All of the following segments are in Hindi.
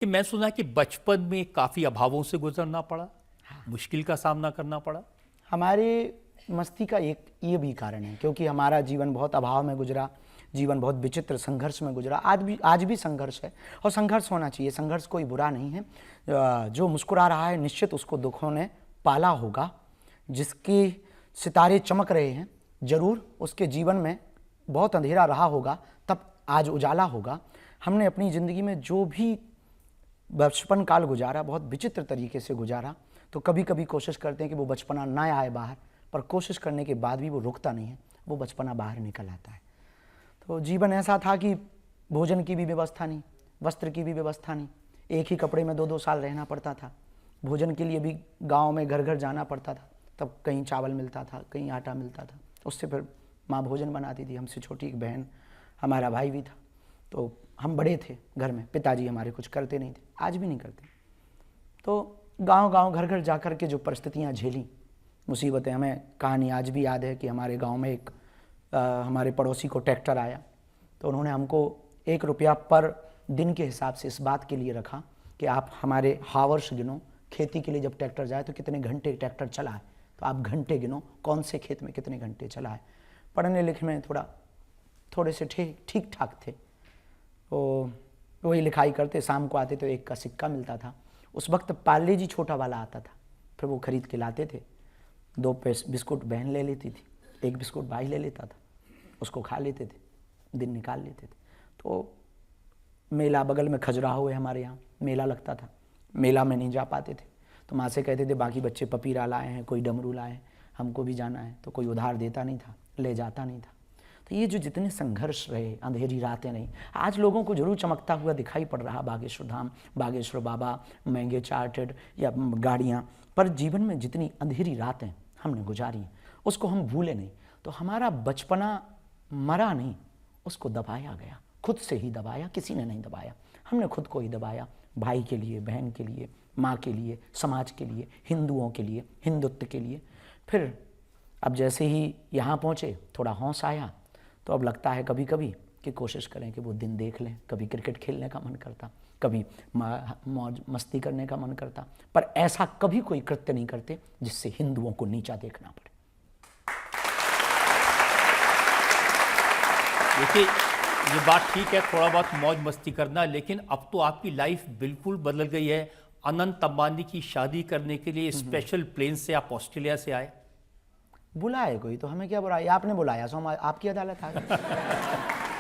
कि मैं सुना कि बचपन में काफ़ी अभावों से गुजरना पड़ा, मुश्किल का सामना करना पड़ा। हमारे मस्ती का एक ये भी कारण है, क्योंकि हमारा जीवन बहुत अभाव में गुजरा, जीवन बहुत विचित्र संघर्ष में गुजरा। आज भी संघर्ष है और संघर्ष होना चाहिए। संघर्ष कोई बुरा नहीं है। जो मुस्कुरा रहा है निश्चित उसको दुखों ने पाला होगा। जिसके सितारे चमक रहे हैं जरूर उसके जीवन में बहुत अंधेरा रहा होगा, तब आज उजाला होगा। हमने अपनी ज़िंदगी में जो भी बचपन काल गुजारा बहुत विचित्र तरीके से गुजारा, तो कभी कभी कोशिश करते हैं कि वो बचपना ना आए बाहर, पर कोशिश करने के बाद भी वो रुकता नहीं है, वो बचपना बाहर निकल आता है। तो जीवन ऐसा था कि भोजन की भी व्यवस्था नहीं, वस्त्र की भी व्यवस्था नहीं, एक ही कपड़े में 2-2 साल रहना पड़ता था। भोजन के लिए भी गांव में घर घर जाना पड़ता था, तब कहीं चावल मिलता था, कहीं आटा मिलता था, उससे फिर माँ भोजन बनाती थी। हमसे छोटी एक बहन, हमारा भाई भी था, तो हम बड़े थे घर में। पिताजी हमारे कुछ करते नहीं थे, आज भी नहीं करते। तो गांव-गांव घर-घर जाकर के जो परिस्थितियां झेली, मुसीबतें, हमें कहानी आज भी याद है कि हमारे गांव में एक हमारे पड़ोसी को ट्रैक्टर आया, तो उन्होंने हमको 1 रुपया पर दिन के हिसाब से इस बात के लिए रखा कि आप हमारे हावर्स गिनो, खेती के लिए जब ट्रैक्टर जाए तो कितने घंटे ट्रैक्टर चला है, तो आप घंटे गिनो कौन से खेत में कितने घंटे चला है। पढ़ने लिखने में थोड़े से ठीक ठाक थे, तो वही लिखाई करते, शाम को आते तो 1 का सिक्का मिलता था। उस वक्त पार्ले जी छोटा वाला आता था, फिर वो खरीद के लाते थे। 2 बिस्कुट बहन ले लेती थी, 1 बिस्कुट भाई ले लेता था, उसको खा लेते थे, दिन निकाल लेते थे। तो मेला बगल में खजुराहो है हमारे यहाँ, मेला लगता था, मेला में नहीं जा पाते थे, तो माँ से कहते थे बाकी बच्चे पपीरा लाए हैं, कोई डमरू लाए हैं, हमको भी जाना है, तो कोई उधार देता नहीं था, ले जाता नहीं था। तो ये जो जितने संघर्ष रहे, अंधेरी रातें नहीं, आज लोगों को जरूर चमकता हुआ दिखाई पड़ रहा बागेश्वर धाम, बागेश्वर बाबा, महंगे चार्टेड या गाड़ियाँ, पर जीवन में जितनी अंधेरी रातें हमने गुजारी उसको हम भूले नहीं। तो हमारा बचपना मरा नहीं, उसको दबाया गया, खुद से ही दबाया, किसी ने नहीं दबाया, हमने खुद को ही दबाया। भाई के लिए, बहन के लिए, माँ के लिए, समाज के लिए, हिंदुओं के लिए, हिंदुत्व के लिए। फिर अब जैसे ही यहाँ पहुँचे थोड़ा हौस आया, तो अब लगता है कभी कभी कि कोशिश करें कि वो दिन देख लें। कभी क्रिकेट खेलने का मन करता, कभी मौज मस्ती करने का मन करता, पर ऐसा कभी कोई कृत्य नहीं करते जिससे हिंदुओं को नीचा देखना पड़े। देखिए, ये बात ठीक है, थोड़ा बहुत मौज मस्ती करना, लेकिन अब तो आपकी लाइफ बिल्कुल बदल गई है। अनंत अंबानी की शादी करने के लिए स्पेशल प्लेन से आप ऑस्ट्रेलिया से आए। बुलाए कोई तो हमें क्या बुलाया, आपने बुलाया सो हम आपकी अदालत आ गए।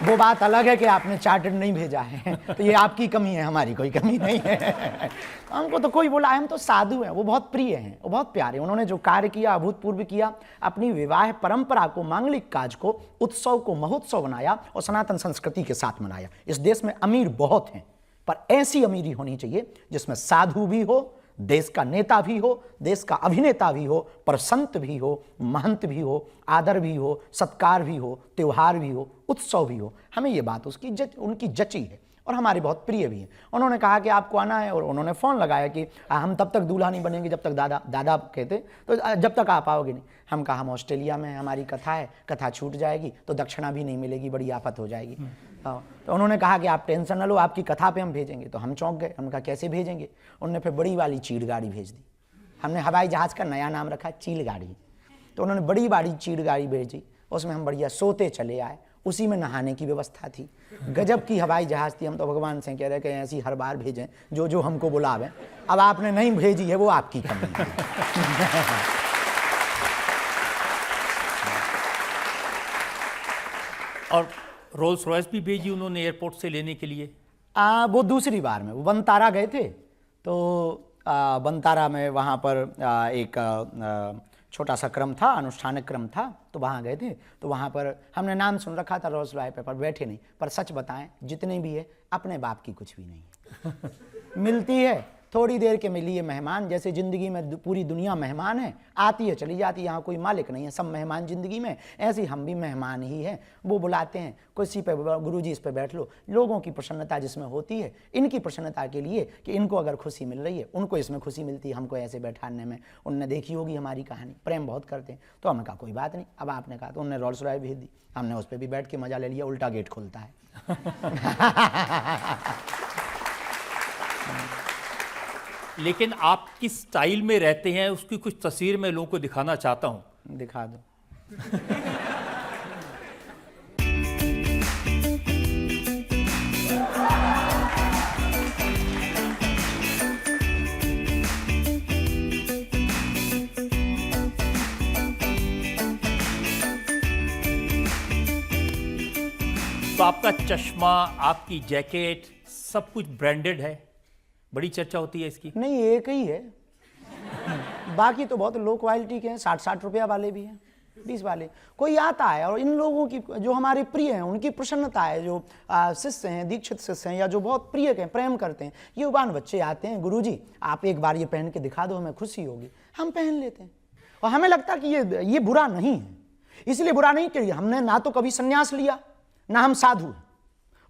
वो बात अलग है कि आपने चार्टर्ड नहीं भेजा है, तो ये आपकी कमी है, हमारी कोई कमी नहीं है। हमको तो कोई बुलाए, हम तो साधु हैं। वो बहुत प्रिय हैं, वो बहुत प्यारे। उन्होंने जो कार्य किया अभूतपूर्व किया, अपनी विवाह परंपरा को, मांगलिक काज को, उत्सव को महोत्सव बनाया और सनातन संस्कृति के साथ मनाया। इस देश में अमीर बहुत हैं, पर ऐसी अमीरी होनी चाहिए जिसमें साधु भी हो, देश का नेता भी हो, देश का अभिनेता भी हो, पर संत भी हो, महंत भी हो, आदर भी हो, सत्कार भी हो, त्योहार भी हो, उत्सव भी हो। हमें ये बात उनकी जची है और हमारे बहुत प्रिय भी है। उन्होंने कहा कि आपको आना है, और उन्होंने फ़ोन लगाया कि हम तब तक दूल्हा नहीं बनेंगे जब तक दादा कहते, तो जब तक आप आओगे नहीं। हम कहा हम ऑस्ट्रेलिया में, हमारी कथा है, कथा छूट जाएगी तो दक्षिणा भी नहीं मिलेगी, बड़ी आफत हो जाएगी। तो उन्होंने कहा कि आप टेंशन न लो, आपकी कथा पे हम भेजेंगे। तो हम चौंक गए, हमने कहा कैसे भेजेंगे। उन्होंने फिर बड़ी वाली चीड़ गाड़ी भेज दी। हमने हवाई जहाज़ का नया नाम रखा चील गाड़ी, तो उन्होंने बड़ी वाली चीड़ गाड़ी भेजी। उसमें हम बढ़िया सोते चले आए, उसी में नहाने की व्यवस्था थी। गजब की हवाई जहाज़ थी। हम तो भगवान से कह रहे कि ऐसी हर बार भेजें जो हमको बुलावें। अब आपने नहीं भेजी है, वो आपकी कमी है। और रोल्स रॉयस भी भेजी उन्होंने एयरपोर्ट से लेने के लिए। वो दूसरी बार में, वो बनतारा गए थे, तो बनतारा में वहाँ पर एक छोटा सा क्रम था, अनुष्ठानिक क्रम था, तो वहाँ गए थे। तो वहाँ पर हमने नाम सुन रखा था रोल्स रॉय पे, पर बैठे नहीं। पर सच बताएं, जितने भी है अपने बाप की कुछ भी नहीं मिलती है थोड़ी देर के मिली है मेहमान। जैसे ज़िंदगी में पूरी दुनिया मेहमान है, आती है चली जाती है, यहाँ कोई मालिक नहीं है, सब मेहमान ज़िंदगी में। ऐसे हम भी मेहमान ही हैं। वो बुलाते हैं, कुर्सी पे गुरुजी इस पे बैठ लो। लोगों की प्रसन्नता जिसमें होती है, इनकी प्रसन्नता के लिए कि इनको अगर खुशी मिल रही है, उनको इसमें खुशी मिलती है, हमको ऐसे बैठाने में। उनने देखी होगी हमारी कहानी, प्रेम बहुत करते हैं। तो हमने कहा कोई बात नहीं। अब आपने कहा तो उन्होंने रोल्स रॉय भेज दी, हमने उस पर भी बैठ के मज़ा ले लिया। उल्टा गेट खुलता है। लेकिन आप किस स्टाइल में रहते हैं उसकी कुछ तस्वीर मैं लोगों को दिखाना चाहता हूं। दिखा दो। तो आपका चश्मा, आपकी जैकेट, सब कुछ ब्रांडेड है, बड़ी चर्चा होती है इसकी। नहीं, एक ही है, बाकी तो बहुत लो क्वालिटी के हैं, 60-60 रुपया वाले भी हैं, 20 वाले। कोई आता है और इन लोगों की जो हमारे प्रिय हैं, उनकी प्रसन्नता है, जो शिष्य हैं, दीक्षित शिष्य हैं, या जो बहुत प्रिय हैं, प्रेम करते हैं, ये युवान बच्चे आते हैं, गुरुजी आप एक बार ये पहन के दिखा दो, हमें खुशी होगी। हम पहन लेते हैं और हमें लगता है कि ये बुरा नहीं है। इसलिए बुरा नहीं कि हमने ना तो कभी संन्यास लिया, ना हम साधु हैं,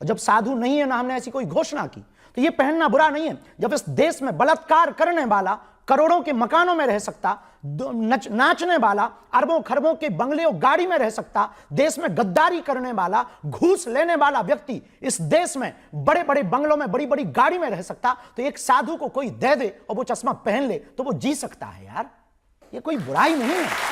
और जब साधु नहीं है ना हमने ऐसी कोई घोषणा की, तो ये पहनना बुरा नहीं है। जब इस देश में बलात्कार करने वाला करोड़ों के मकानों में रह सकता, नाचने वाला अरबों खरबों के बंगले और गाड़ी में रह सकता, देश में गद्दारी करने वाला, घूस लेने वाला व्यक्ति इस देश में बड़े बड़े बंगलों में, बड़ी बड़ी गाड़ी में रह सकता, तो एक साधु को कोई दे दे और वो चश्मा पहन ले तो वो जी सकता है यार। ये कोई बुराई नहीं है।